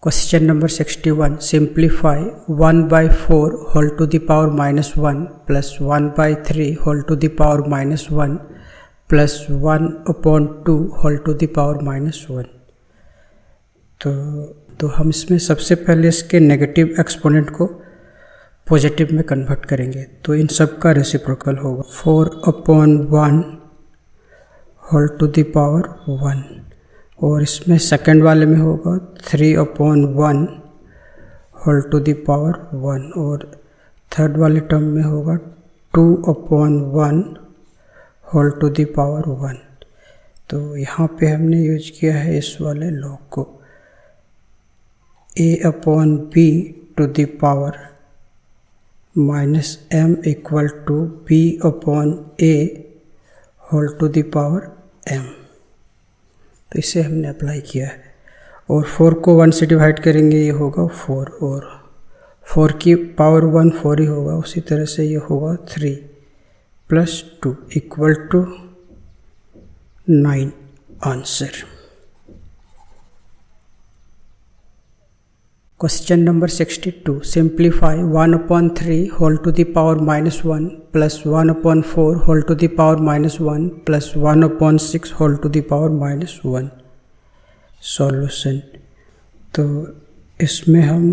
Question number 61. Simplify 1 by 4 whole to the power minus 1 plus 1 by 3 whole to the power minus 1 plus 1 upon 2 whole to the power minus 1. तो हम इसमें सबसे पहले इसके negative exponent को positive में convert करेंगे। तो इन सब का रेसिप्रोकल होगा 4 upon 1 whole to the power 1, और इसमें सेकंड वाले में होगा 3 upon 1 whole to the power 1, और थर्ड वाले टर्म में होगा 2 upon 1 whole to the power 1। तो यहाँ पे हमने यूज किया है इस वाले लॉ को, a upon b to the power minus m equal to b upon a whole to the power m। तो इसे हमने अप्लाई किया है, और 4 को 1 से डिवाइड करेंगे, ये होगा 4, और 4 की पावर 1 4 ही होगा। उसी तरह से ये होगा 3 plus 2 equal to 9 answer. Question number 62. Simplify 1 upon 3 whole to the power minus 1 plus 1 upon 4 whole to the power minus 1 plus 1 upon 6 whole to the power minus 1. Solution. तो इसमें हम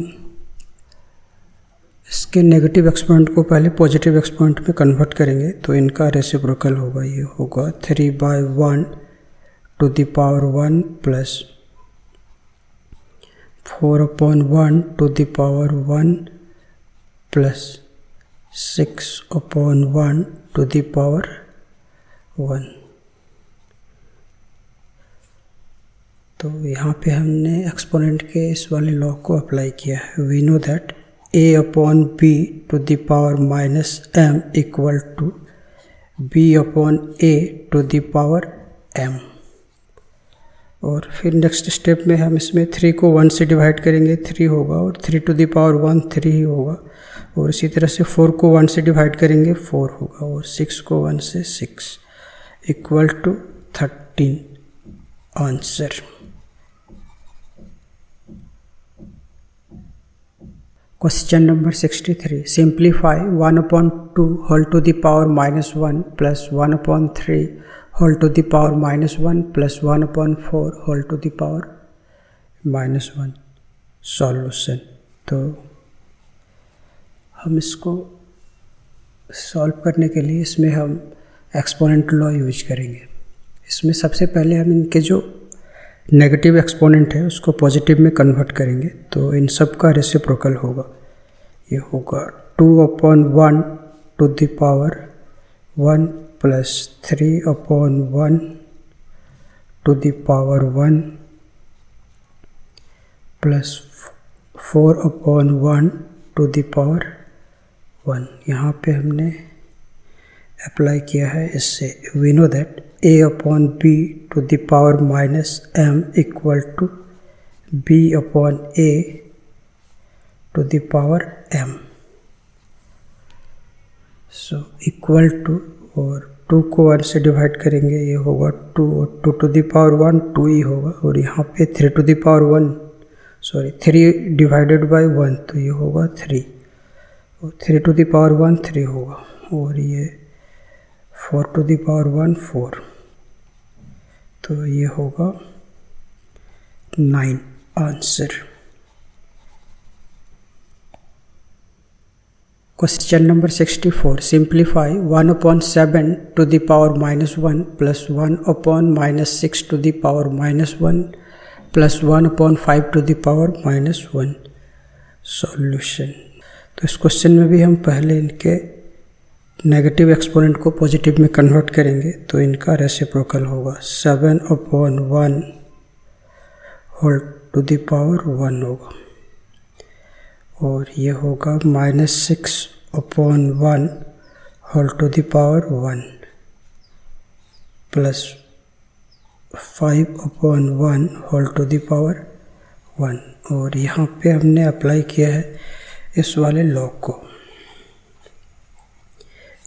इसके नेगेटिव एक्सपोनेंट को पहले पॉजिटिव एक्सपोनेंट में convert करेंगे। तो इनका रेसिप्रोकल होगा, ये होगा 3 by 1 to the power 1 plus 4 upon 1 to the power 1 plus 6 upon 1 to the power 1। तो यहाँ पे हमने एक्सपोनेंट के इस वाले लॉ को अप्लाई किया है। We know that a upon b to the power minus m equal to b upon a to the power m। और फिर नेक्स्ट स्टेप में हम इसमें 3 को 1 से डिवाइड करेंगे, 3 होगा, और 3 टू द पावर 1 3 ही होगा, और इसी तरह से 4 को 1 से डिवाइड करेंगे 4 होगा, और 6 को 1 से 6 equal to 13 answer. Question number 63. Simplify 1 upon 2 whole to the power minus 1 plus 1 upon 3 whole to the power minus 1 plus 1 upon 4 whole to the power minus 1. Solution. तो हम इसको सॉल्व करने के लिए इसमें हम एक्सपोनेंट लॉ यूज करेंगे। इसमें सबसे पहले हम इनके जो नेगेटिव एक्सपोनेंट है उसको पॉजिटिव में कन्वर्ट करेंगे। तो इन सब का रेसिप्रोकल होगा, ये होगा 2 upon 1 to the power 1 plus 3 upon 1 to the power 1 plus 4 upon 1 to the power 1। यहाँ पे हमने अप्लाई किया है इससे। We know that a upon b to the power minus m equal to b upon a to the power m। So equal to, और 2 को 1 से divide करेंगे, ये होगा 2, और 2 टू द पावर 1 2 ही होगा, और यहाँ पे 3 to the power 1 3 divided by 1, तो ये होगा 3, और 3 टू द पावर 1 3 होगा, और ये 4 टू द पावर 1 4, तो ये होगा 9 answer. Question number 64. Simplify 1 upon 7 to the power minus 1 plus 1 upon minus 6 to the power minus 1 plus 1 upon 5 to the power minus 1. Solution. तो इस क्वेश्चन में भी हम पहले इनके नेगेटिव एक्सपोनेंट को पॉजिटिव में कन्वर्ट करेंगे। तो इनका रेसिप्रोकल होगा 7 upon 1 whole to the power 1 होगा, और ये होगा minus 6 upon 1 whole to the power 1 plus 5 upon 1 whole to the power 1, और यहाँ पे हमने अप्लाई किया है इस वाले लॉ को।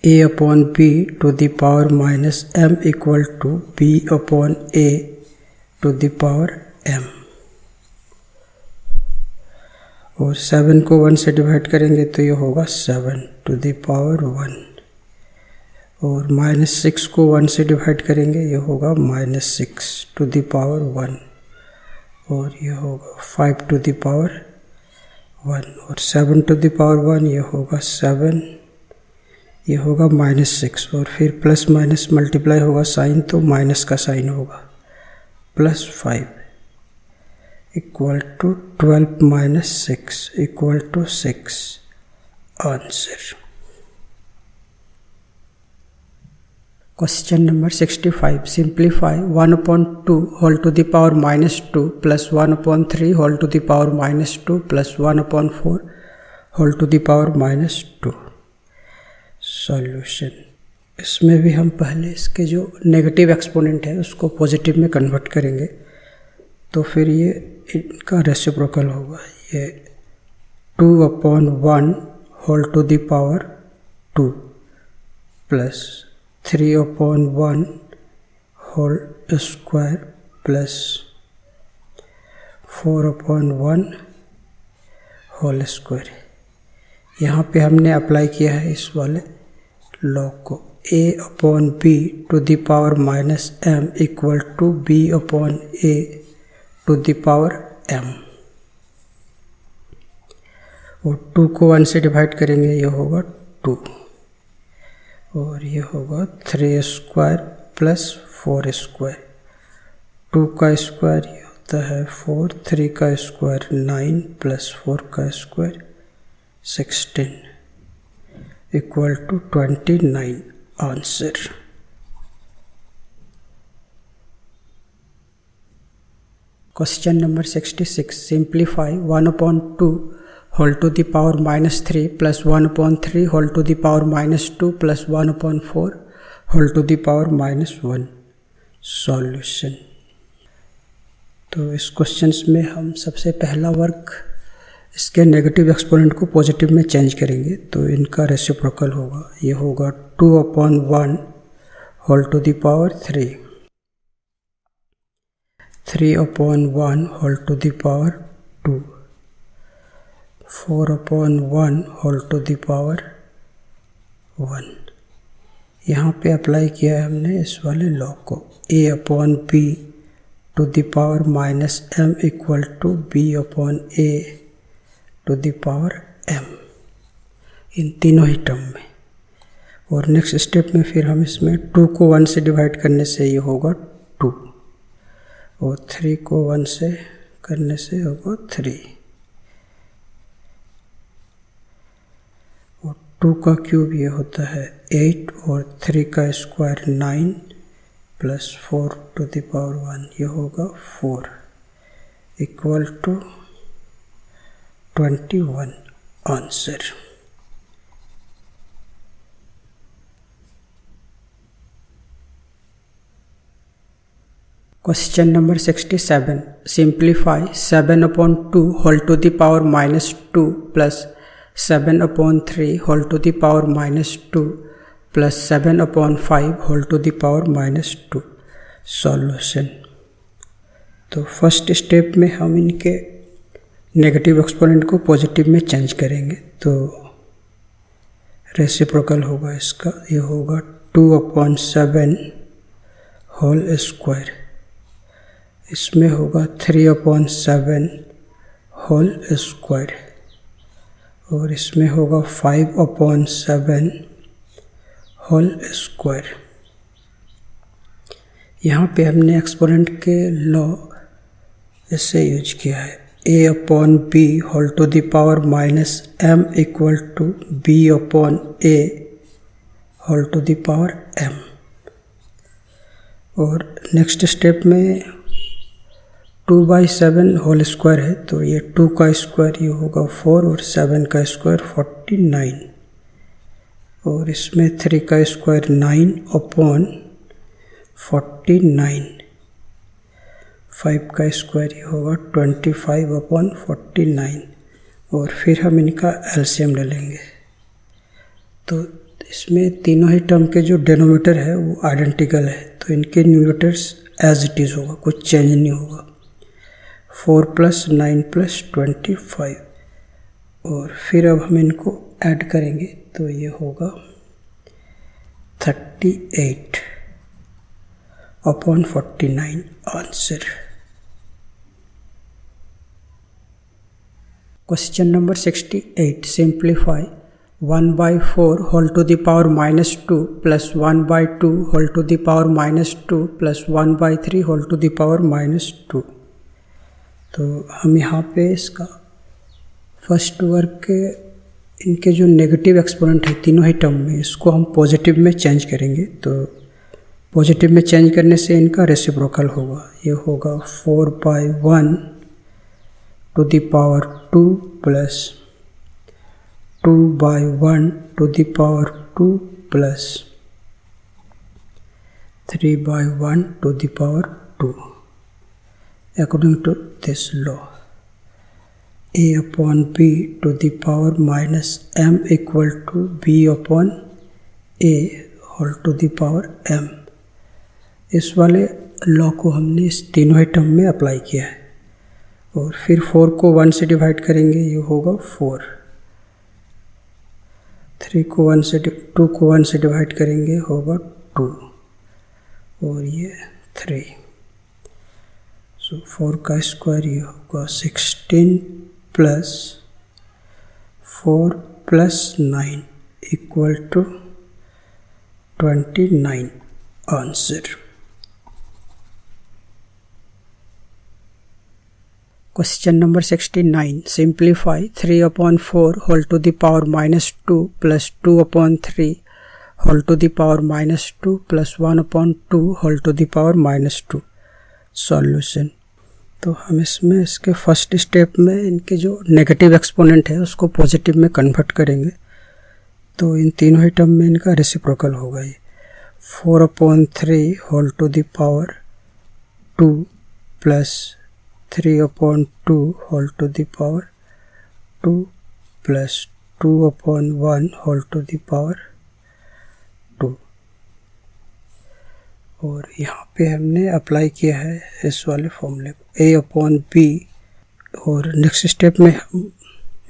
a upon b to the power minus m equal to b upon a to the power m। और 7 को 1 से डिवाइड करेंगे तो ये होगा 7 to the power 1। और -6 को 1 से डिवाइड करेंगे ये होगा -6 to the power 1। और ये होगा 5 to the power 1। और 7 to the power 1 ये होगा 7, ये होगा -6। और फिर प्लस माइनस मल्टीप्लाई होगा साइन, तो माइनस का साइन होगा, +5 equal to 12 - 6 equal to 6। Answer. Question number 65। Simplify 1/2 whole to the power -2 plus 1/3 whole to the power -2 plus 1/4 whole to the power -2। Solution. इसमें भी हम पहले इसके जो नेगेटिव एक्सपोनेंट है उसको पॉजिटिव में कन्वर्ट करेंगे, तो फिर ये इनका रेसिप्रोकल होगा। ये 2/1 whole to the power 2 plus 3/1 whole square plus 4/1 whole square. यहाँ पे हमने अप्लाई किया है इस वाले लॉ को, a/b to the power -m equal to b/a to the power m। और 2 को 1 से डिवाइड करेंगे ये होगा 2। और ये होगा 3 स्क्वायर प्लस 4 स्क्वायर। 2 का स्क्वायर ये होता है 4, 3 का स्क्वायर 9 प्लस 4 का square 16 equal to 29। Answer. Question number 66। Simplify 1/2 whole to the power -3 plus 1/3 whole to the power -2 plus 1/4 whole to the power -1। Solution. तो इस क्वेश्चंस में हम सबसे पहला वर्क इसके नेगेटिव एक्सपोनेंट को पॉजिटिव में चेंज करेंगे, तो इनका रेसिप्रोकल होगा। ये होगा 2/1 whole to the power 3, 3/1 whole to the power 2, 4/1 whole to the power 1। यहाँ पे अप्लाई किया है हमने इस वाले लॉ को, a/b to the power -m equal to b/a to the power m, इन तीनों ही टर्म में। और नेक्स्ट स्टेप में फिर हम इसमें 2 को 1 से डिवाइड करने से ये होगा 2, और 3 को 1 से करने से होगा 3। और 2 का क्यूब ये होता है 8, और 3 का square 9 plus 4 to the power 1 ये होगा 4 equal to 21। Answer. Question number 67। Simplify 7/2 whole to the power -2 plus 7/3 whole to the power -2 plus 7/5 whole to the power -2। Solution. तो फर्स्ट स्टेप में हम इनके नेगेटिव एक्सपोनेंट को पॉजिटिव में change करेंगे, तो रेसिप्रोकल होगा इसका। ये होगा 2/7 होल स्क्वायर, इसमें होगा 3/7 होल स्क्वायर, और इसमें होगा 5/7 होल स्क्वायर। यहाँ पे हमने एक्सपोनेंट के लॉ ऐसे यूज किया है, a/b whole to the power -m equal to b/a whole to the power m। और नेक्स्ट स्टेप में 2/7 होल स्क्वायर है, तो ये 2 का स्क्वायर ये होगा 4, और 7 का स्क्वायर 49, और इसमें 3 का स्क्वायर 9/49, 5 का स्क्वायर ये होगा 25/49। और फिर हम इनका एलसीएम ले लेंगे, तो इसमें तीनों ही टर्म के जो डिनोमिनेटर है वो आइडेंटिकल है, तो इनके न्यूमरेटर्स एज इट इज़ होगा, कुछ चेंज नहीं होगा। 4 + 9 + 25 और फिर अब हम इनको ऐड करेंगे तो ये होगा 38/49 answer. Question number 68, simplify 1/4 whole to the power -2 + 1/2 whole to the power -2 + 1/3 whole to the power -2। तो हम यहाँ पे इसका फर्स्ट वर्ग के इनके जो नेगेटिव एक्सपोनेंट है तीनों ही टर्म में, इसको हम पॉजिटिव में चेंज करेंगे। तो पॉजिटिव में चेंज करने से इनका रेसिप्रोकल होगा, ये होगा 4/1 to the power 2 + 2/1 to the power 2 + 3/1 to the power 2 according to this law। a/b to the power -m equal to b/a whole to the power m। इस वाले लॉ को हमने इस तीनों ही टर्म में अप्लाई किया है। और फिर 4 को 1 से डिवाइड करेंगे, ये होगा 4। 2 को 1 से डिवाइड करेंगे, होगा 2 और ये 3। सो 4 का स्क्वायर ये होगा 16 + 4 + 9 equal to 29 answer. Question number 69, simplify 3/4 whole to the power -2 + 2/3 whole to the power -2 + 1/2 whole to the power -2। Solution. तो हम इसमें इसके फर्स्ट स्टेप में इनके जो नेगेटिव एक्सपोनेंट है उसको पॉजिटिव में कन्वर्ट करेंगे। तो इन तीनों ही टर्म में इनका रेसिप्रोकल होगा। ये 4/3 whole to the power 2 + 3/2 whole to the power 2 + 2/1 whole to the power 2। और यहाँ पे हमने अप्लाई किया है इस वाले फॉर्मूले को, a/b। और नेक्स्ट स्टेप में हम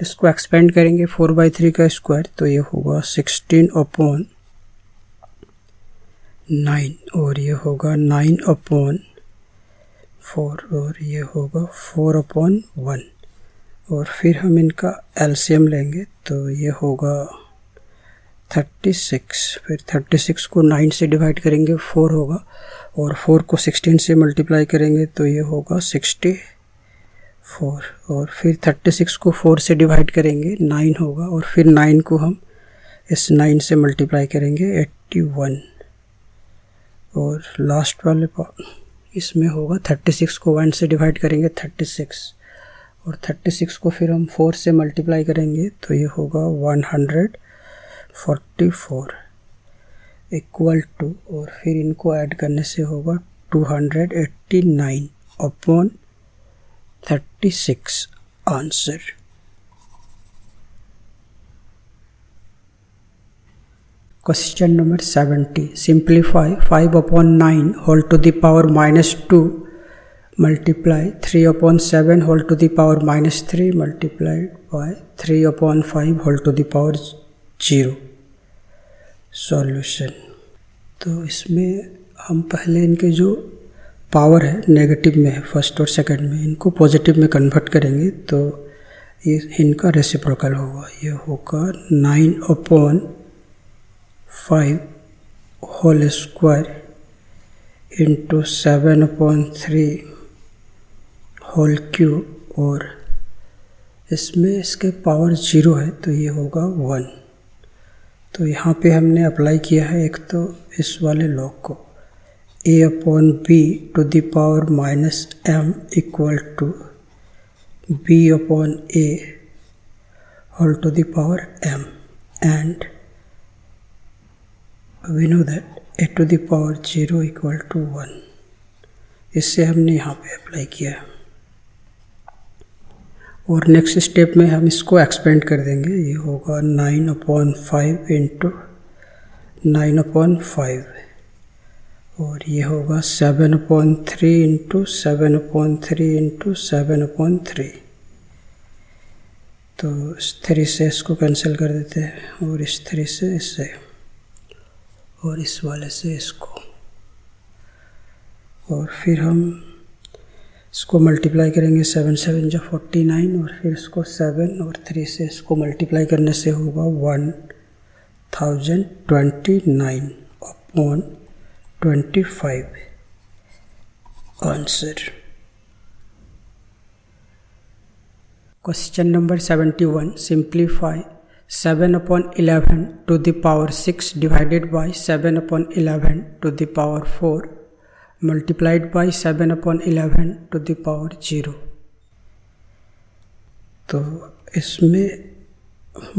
इसको एक्सपेंड करेंगे 4/3 का स्क्वायर, तो ये होगा 16/9 और ये होगा 9/4 और ये होगा 4/1। और फिर हम इनका एलसीएम लेंगे, तो ये होगा 36। फिर 36 को 9 से डिवाइड करेंगे, 4 होगा। और 4 को 16 से मल्टीप्लाई करेंगे तो ये होगा 64। और फिर 36 को 4 से डिवाइड करेंगे, 9 होगा। और फिर 9 को हम इस 9 से मल्टीप्लाई करेंगे, 81। और लास्ट वाले इसमें होगा 36 को 1 से डिवाइड करेंगे, 36। और 36 को फिर हम 4 से मल्टीप्लाई करेंगे तो ये होगा 144 इक्वल टू, और फिर इनको ऐड करने से होगा 289/36 answer. Question number 70, simplify 5/9 whole to the power -2 multiply 3/7 whole to the power -3 multiplied by 3/5 whole to the power 0। Solution. तो इसमें हम पहले इनके जो पावर है नेगेटिव में है फर्स्ट और सेकंड में, इनको पॉजिटिव में कन्वर्ट करेंगे तो ये इनका रेसिप्रोकल होगा। ये होगा 9/5 whole square into 7/3 whole cube, और इसमें इसके पावर 0 है तो ये होगा 1। तो यहाँ पे हमने अप्लाई किया है एक तो इस वाले लॉ को, a/b to the power -m equal to b/a whole to the power m, and we know that a to the power 0 equal to 1। इससे हमने यहाँ पे अप्लाई किया है। और नेक्स्ट स्टेप में हम इसको एक्सपेंड कर देंगे, ये होगा 9/5 इंटू 9/5 और ये होगा 7/3 इंटू 7/3 इंटू 7/3। तो इस 3 से इसको कैंसिल कर देते हैं और इस 3 से इससे और इस वाले से इसको, और फिर हम इसको मल्टीप्लाई करेंगे 7 7 जा 49 और फिर इसको 7 और 3 से इसको मल्टीप्लाई करने से होगा 1029/25 answer. Question number 71, simplify 7/11 to the power 6 divided by 7/11 to the power 4 multiplied by 7/11 to the power 0। तो इसमें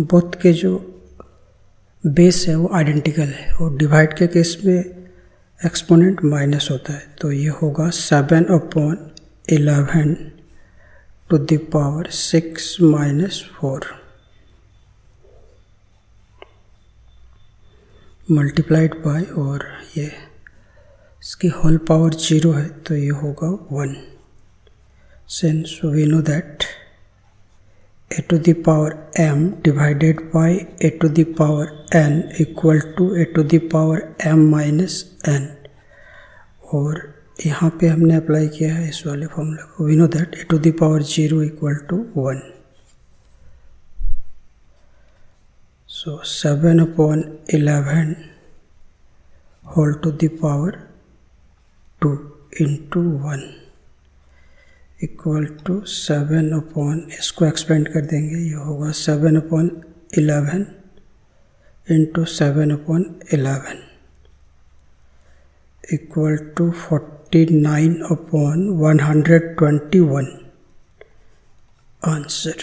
बोथ के जो बेस है वो आइडेंटिकल है और डिवाइड के केस में एक्सपोनेंट माइनस होता है। तो ये होगा 7/11 टू द पावर 6 माइनस 4 मल्टीप्लाइड बाय, और ये इसकी होल पावर 0 है तो ये होगा 1। Since we know that a to the power m divided by a to the power n equal to a to the power m minus n, और यहाँ पे हमने अप्लाई किया है इस वाले फॉर्मूला को। We know that a to the power 0 equal to 1। So 7/11 whole to the power 2 into 1 equal to 7/, इसको एक्सपेंड कर देंगे, ये होगा 7/11 into 7/11 equal to 49/121 answer.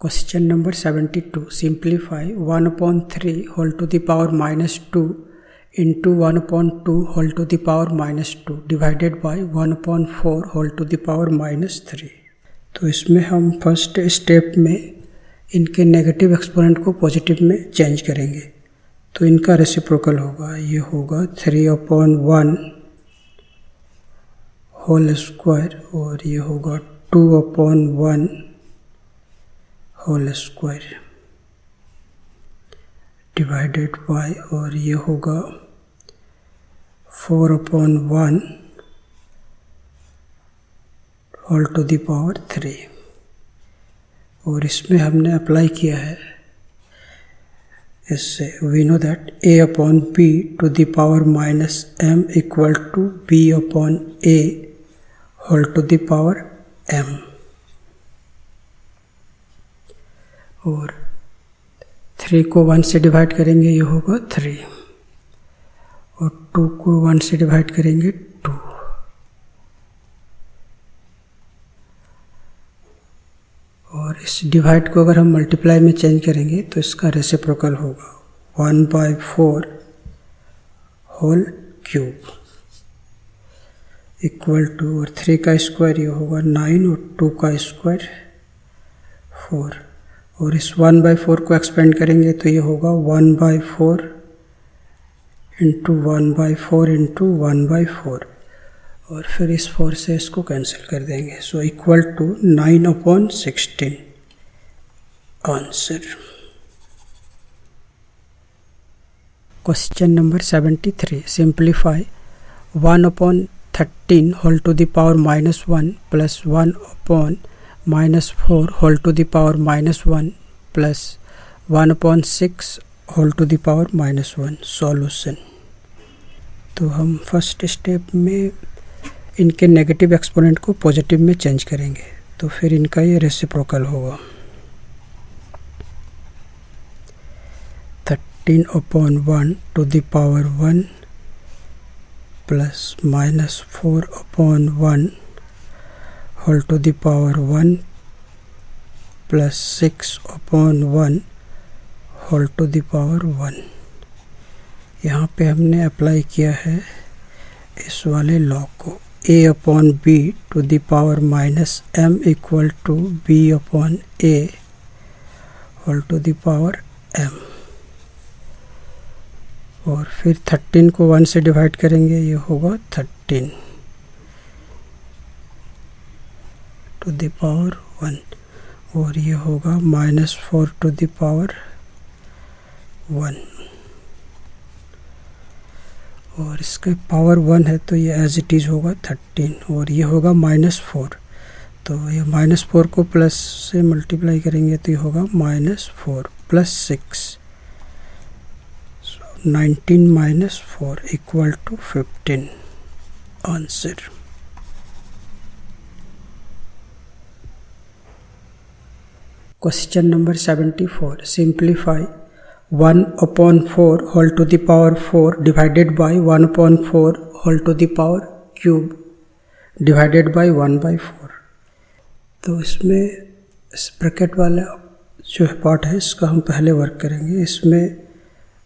Question number 72, simplify 1/3 whole to the power -2 into 1/2 whole to the power -2 divided by 1/4 whole to the power -3। तो इसमें हम first step में इनके नेगेटिव एक्सपोनेंट को पॉजिटिव में चेंज करेंगे। तो इनका रेसिप्रोकल होगा, ये होगा 3/1 होल स्क्वायर और ये होगा 2/1 होल स्क्वायर डिवाइडेड बाय, और ये होगा 4/1 होल टू द पावर 3। और इसमें हमने अप्लाई किया है इससे, we know that a/b to the power -m equal to b/a whole to the power m, और 3 को 1 से डिवाइड करेंगे ये होगा 3 और 2 को 1 से डिवाइड करेंगे 2, और इस डिवाइड को अगर हम मल्टीप्लाई में चेंज करेंगे तो इसका रेसिप्रोकल होगा 1/4 होल क्यूब इक्वल टू, और 3 का स्क्वायर ये होगा 9 और 2 का स्क्वायर 4, और इस 1/4 को एक्सपेंड करेंगे तो ये होगा 1/4 इंटू 1/4 इंटू 1/4, और फिर इस 4 से इसको कैंसिल कर देंगे। So equal to 9/16 answer. Question number 73, simplify 1/13 whole to the power -1 plus 1/-4 whole to the power -1 plus 1/6 whole to the power -1 solution. तो हम फर्स्ट स्टेप में इनके नेगेटिव एक्सपोनेंट को पॉजिटिव में चेंज करेंगे, तो फिर इनका ये रेसिप्रोकल होगा 13/1 to the power 1 plus -4/1 whole to the power 1 plus 6/1 whole to the power 1। यहाँ पे हमने अप्लाई किया है इस वाले लॉ को, a/b to the power -m equal to b/a whole to the power m, और फिर 13 को 1 से डिवाइड करेंगे, ये होगा 13 टू द पावर 1, और ये होगा -4 टू द पावर 1, और इसके पावर 1 है तो ये एज इट इज़ होगा 13, और ये होगा -4, तो ये -4 को प्लस से मल्टीप्लाई करेंगे तो ये होगा -4 + 6, 19 - 4 = 15 answer. Question number 74, simplify 1/4 whole to the power 4 divided by 1/4 whole to the power cube divided by 1/4। तो इसमें इस ब्रैकेट वाला जो पार्ट है इसका हम पहले वर्क करेंगे। इसमें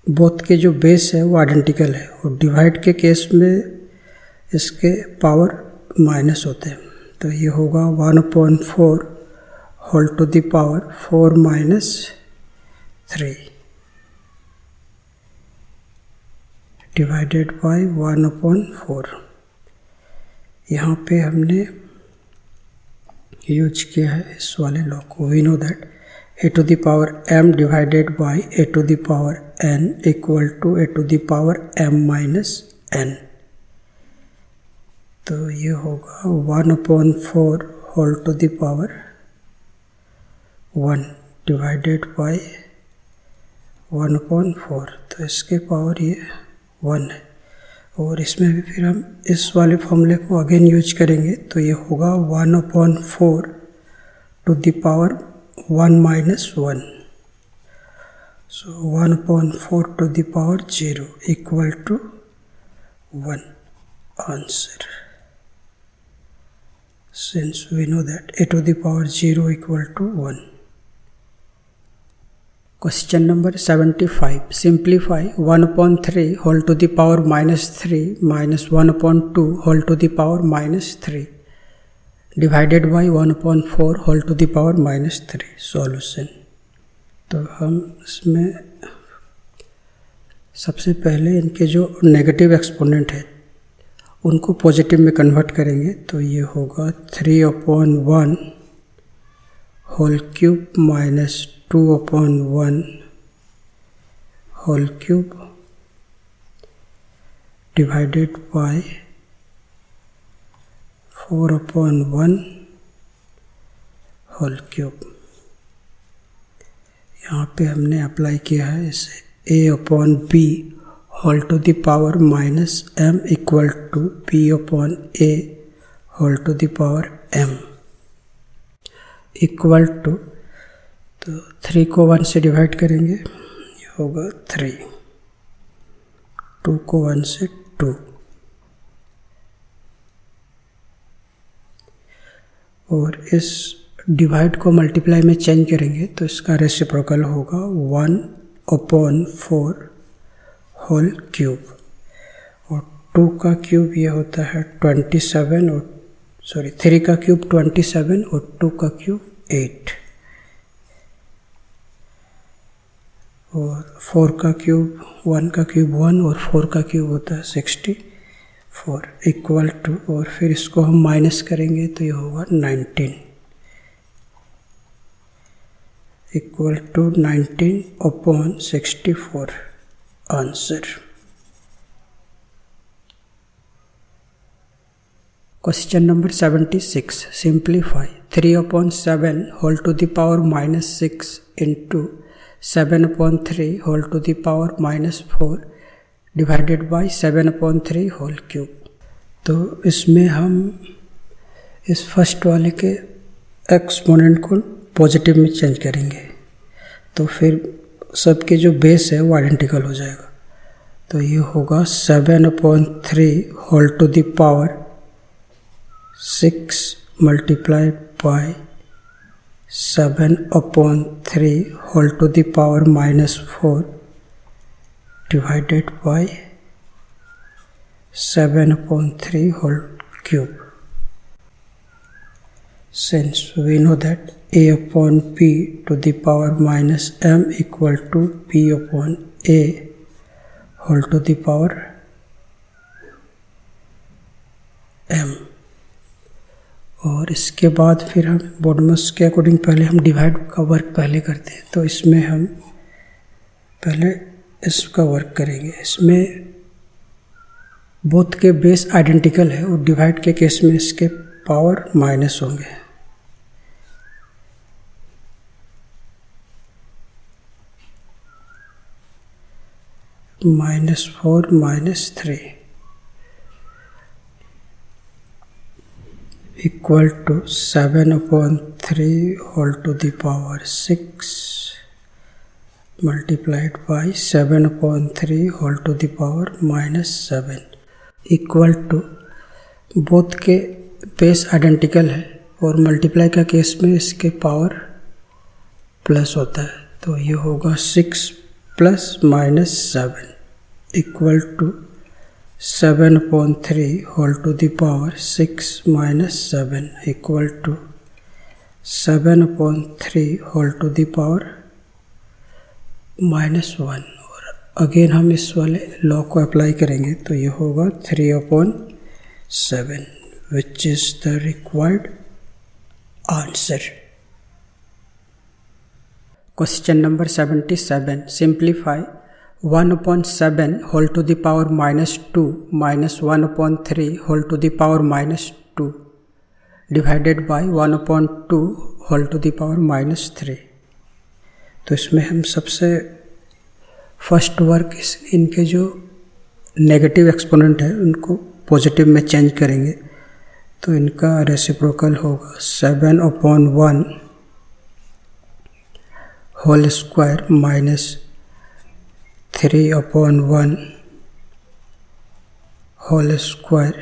बोथ के जो बेस है वो आइडेंटिकल है, और डिवाइड के केस में इसके पावर माइनस होते हैं, तो ये होगा 1/4 whole to the power 4 - 3 divided by 1/4। यहाँ पे हमने यूज किया है इस वाले लॉ को। We know that a to the power m divided by a to the power n equal to a to the power m minus n। तो ये होगा 1/4 whole to the power 1 divided by 1/4, तो इसके power ये 1 है, और इसमें भी फिर हम इस वाले फॉर्मूले को अगेन यूज करेंगे, तो ये होगा 1/4 to the power 1 - 1, so 1/4 to the power 0 = 1 answer, since we know that a to the power 0 = 1। Question number 75, simplify 1/3 whole to the power -3 minus 1/2 whole to the power -3 divided by 1/4 whole to the power -3। Solution. तो हम इसमें सबसे पहले इनके जो negative exponent है उनको positive में कन्वर्ट करेंगे, तो ये होगा 3/1 whole cube minus 2/1 whole cube divided by 4/1 whole cube. यहाँ पे हमने अप्लाई किया है इसे a/b whole to the power -m equal to b/a whole to the power m equal to, तो 3 को 1 से डिवाइड करेंगे, ये होगा 3, 2 को 1 से 2, और इस डिवाइड को मल्टीप्लाई में चेंज करेंगे तो इसका रेसिप्रोकल होगा 1/4 होल क्यूब, और 2 का क्यूब ये होता है 27, और 3 का क्यूब 27 और 2 का क्यूब 8, और 4 का क्यूब 1 का क्यूब 1 और 4 का क्यूब होता है 64 इक्वल टू, और फिर इसको हम माइनस करेंगे तो ये होगा 19 equal to 19/64 answer. Question number 76, simplify 3/7 whole to the power -6 into 7/3 whole to the power -4 divided by 7/3 whole cube. तो इसमें हम इस फर्स्ट वाले के एक्सपोनेंट को पॉजिटिव में चेंज करेंगे, तो फिर सबके जो बेस है वो आइडेंटिकल हो जाएगा। तो ये होगा 7/3 whole to the power 6 multiplied by 7/3 whole to the power -4 divided by 7/3 whole cube. since we know that a upon p to the power minus m equal to p upon a whole to the power m। और इसके बाद फिर हम बोडमस के according पहले हम divide का work पहले करते हैं, तो इसमें हम पहले इसका वर्क करेंगे। इसमें बोथ के बेस आइडेंटिकल है और डिवाइड के केस में इसके पावर माइनस होंगे। -4 -3 equal to 7/3 whole to the power 6 multiplied by 7/3 whole to the power -7 equal to, both के बेस आइडेंटिकल है और मल्टीप्लाई का केस में इसके पावर प्लस होता है, तो ये होगा 6 + -7 equal to 7/3 whole to the power 6 -7 equal to 7/3 whole to the power -1। और अगेन हम इस वाले लॉ को अप्लाई करेंगे, तो ये होगा 3/7 which is the required answer. Question number 77, simplify 1/7 whole to the power -2 -1/3 whole to the power -2 divided by 1/2 whole to the power -3। तो इसमें हम सबसे फर्स्ट वर्क इनके जो नेगेटिव एक्सपोनेंट है उनको पॉजिटिव में चेंज करेंगे, तो इनका रेसिप्रोकल होगा 7/1 whole square -3/1 whole square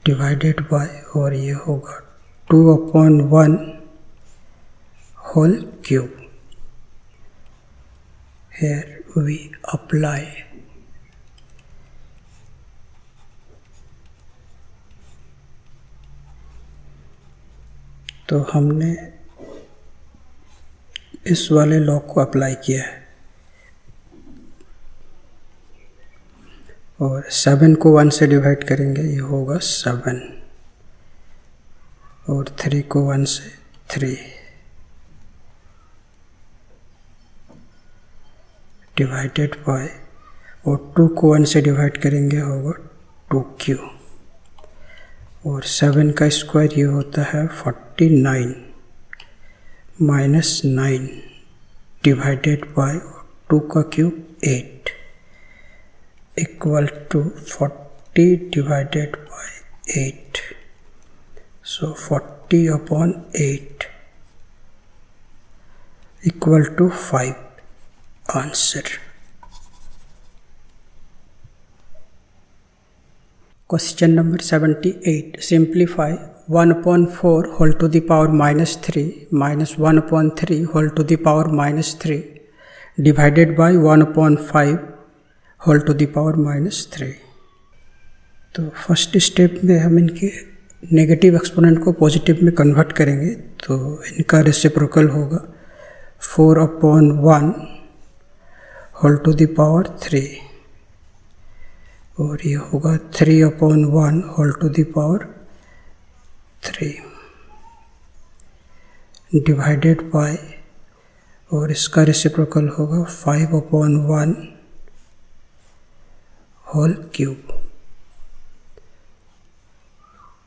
divided by, और ये होगा 2/1 whole cube. Here we apply तो हमने इस वाले लॉ को अप्लाई किया है और 7 को 1 से डिवाइड करेंगे, ये होगा 7 और 3 को 1 से 3 डिवाइडेड बाय, और 2 को 1 से डिवाइड करेंगे होगा 2q, और 7 का स्क्वायर ये होता है 49 -9 डिवाइडेड बाय 2 का cube 8 equal to 40 divided by 8, so 40/8 equal to 5 answer. Question number 78, simplify 1/4 whole to the power -3 -1/3 whole to the power -3 divided by 1/5 whole to the power -3। तो first step में हम इनके negative exponent को positive में convert करेंगे, तो इनका reciprocal होगा 4/1 होल टू द पावर 3, और ये होगा 3/1 whole to the power 3 divided by, और इसका रेसिप्रोकल होगा 5/1 होल क्यूब।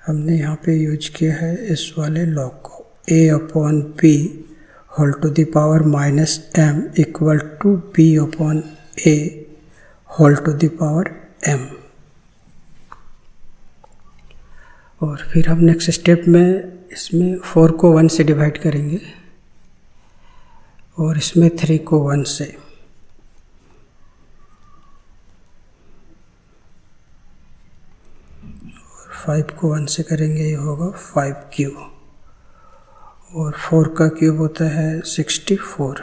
हमने यहाँ पे यूज किया है इस वाले लॉ को, a/b whole to the power -m equal to b/a whole to the power m। और फिर हम नेक्स्ट स्टेप में इसमें 4 को 1 से डिवाइड करेंगे और इसमें 3 को 1 से, और 5 को 1 से करेंगे, ये होगा 5q, और 4 का क्यूब होता है 64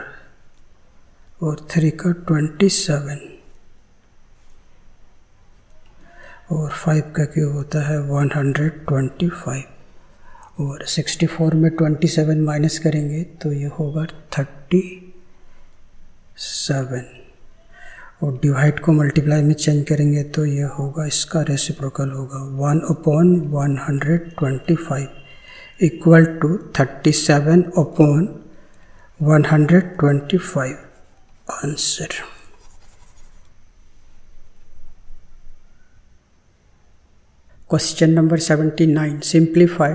और 3 का 27 और 5 का क्यूब होता है 125। और 64 में 27 माइनस करेंगे तो ये होगा 37, और डिवाइड को मल्टीप्लाई में चेंज करेंगे तो ये होगा, इसका रेसिप्रोकल होगा 1/125 equal to 37/125 answer. Question number 79, simplify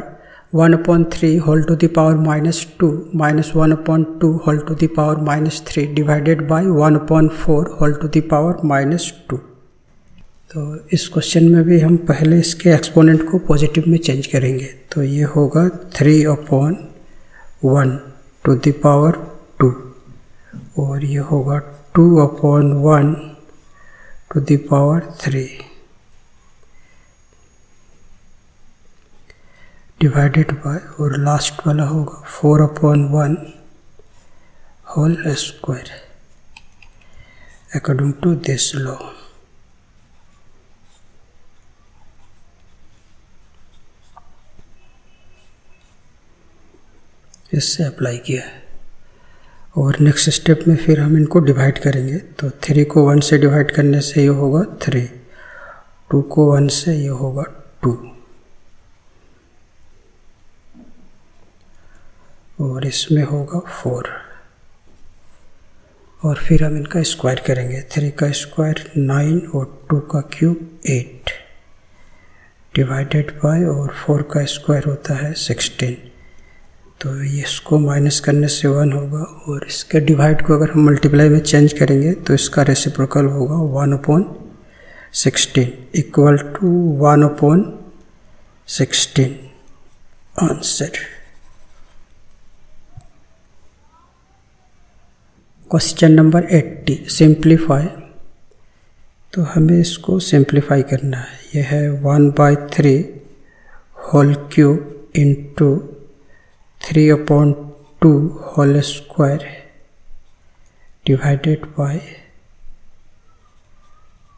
1/3 whole to the power -2 minus 1/2 whole to the power -3 divided by 1/4 whole to the power -2। तो इस क्वेश्चन में भी हम पहले इसके एक्सपोनेंट को पॉजिटिव में चेंज करेंगे, तो ये होगा 3/1 टू द पावर 2, और ये होगा 2/1 to the power 3 divided by, और लास्ट वाला होगा 4/1 whole square according to this law. इससे अप्लाई किया है, और नेक्स्ट स्टेप में फिर हम इनको डिवाइड करेंगे। तो 3 को 1 से डिवाइड करने से ये होगा 3, 2 को 1 से ये होगा 2, और इसमें होगा 4, और फिर हम इनका स्क्वायर करेंगे। 3 का स्क्वायर 9 और 2 का क्यूब 8 डिवाइडेड बाय, और 4 का स्क्वायर होता है 16। तो इसको माइनस करने से 1 होगा, और इसके डिवाइड को अगर हम मल्टीप्लाई में चेंज करेंगे तो इसका रेसिप्रोकल होगा 1/16 equal to 1/16 answer. Question number 80, सिंप्लीफाई, तो हमें इसको सिंप्लीफाई करना है। यह है 1/3 whole cube into 3/2 whole square divided by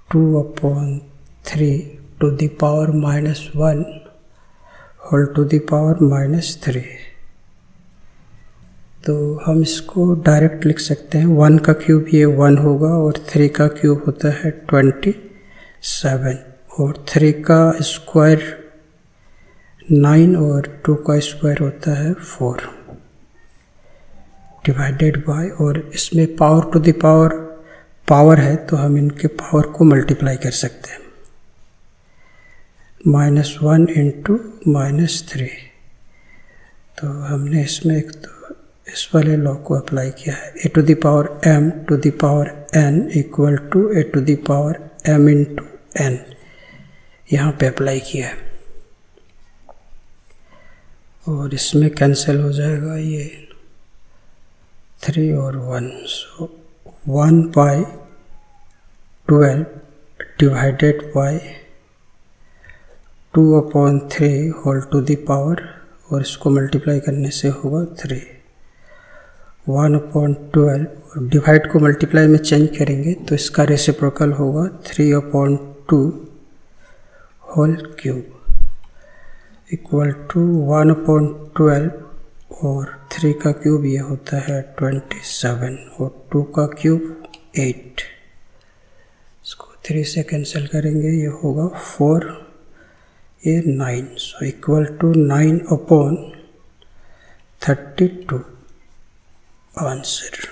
2/3 to the power -1 whole to the power -3। तो हम इसको डायरेक्ट लिख सकते हैं। 1 का क्यूब ये 1 होगा, और 3 का क्यूब होता है 27, और 3 का स्क्वायर 9 और 2 का स्क्वायर होता है 4 डिवाइडेड बाय, और इसमें पावर टू द पावर है तो हम इनके पावर को मल्टीप्लाई कर सकते हैं। -1 इंटू -3, तो हमने इसमें एक तो इस वाले लॉ को अप्लाई किया है। a to the power m to the power n equal to a to the power m into n, यहाँ पे अप्लाई किया है, और इसमें कैंसिल हो जाएगा ये 3 और 1, so 1/12 divided by 2/3 whole to the power, और इसको मल्टीप्लाई करने से होगा 3, 1/12, डिवाइड को मल्टीप्लाई में चेंज करेंगे तो इसका रेसिप्रोकल होगा 3/2 होल क्यूब इक्वल टू 1/12, और 3 का क्यूब ये होता है 27, और 2 का क्यूब 8, इसको 3 से कैंसिल करेंगे, ये होगा 4, ये 9, सो इक्वल टू 9/32 आंसर।